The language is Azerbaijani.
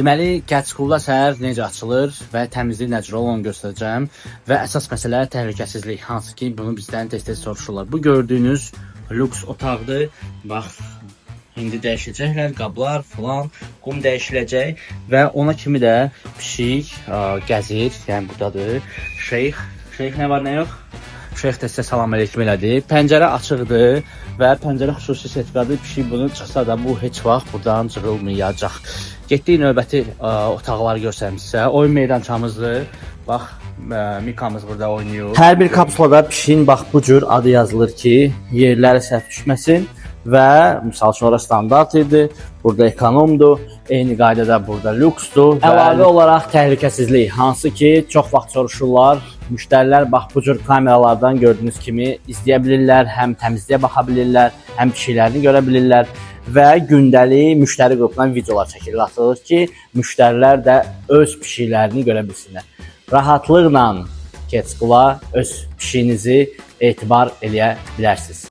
Deməli, Catch-Cool-da səhər necə açılır və təmizlik necə olur onu göstərəcəm. Və əsas məsələ təhlükəsizlik, hansı ki bunu bizdən tez-tez soruşurlar. Bu gördüyünüz lüks otaqdır. Bax, indi dəyişəcəklər, qablar falan, qum dəyişiləcək və ona kimi də pişik gəzir, yəni buradadır. Şeyx nə var, nə yox? Şeyx də sizə salam əleykum elədi. Pəncərə açıqdır və pəncərə xüsusi sertifikatlı pişik bunu çıxsa da bu heç vaxt buradan cırılmayacaq. Getdik növbəti otaqları göstərim sizə. Oyun meydançamızdır. Bax, Mikamız burada oynayır. Hər bir kapsulada pişiyin bax bu cür adı yazılır ki, yerləri səhv düşməsin və misal üçün ora standart idi, burada ekonomdur, eyni qaydada burada lüksdür. Əlavə olaraq təhlükəsizlik, hansı ki çox vaxt soruşurlar. Müştərilər bax bu cür kameralardan gördüyünüz kimi izləyə bilirlər, həm təmizliyə baxa bilirlər, həm pişiklərini görə bilirlər və gündəlik müştəri qrupundan videolar çəkilir, atılır ki, müştərilər də öz pişiklərini görə bilsinlər. Rahatlıqla Catch-Cool-a öz pişiyinizi etibar eləyə bilərsiniz.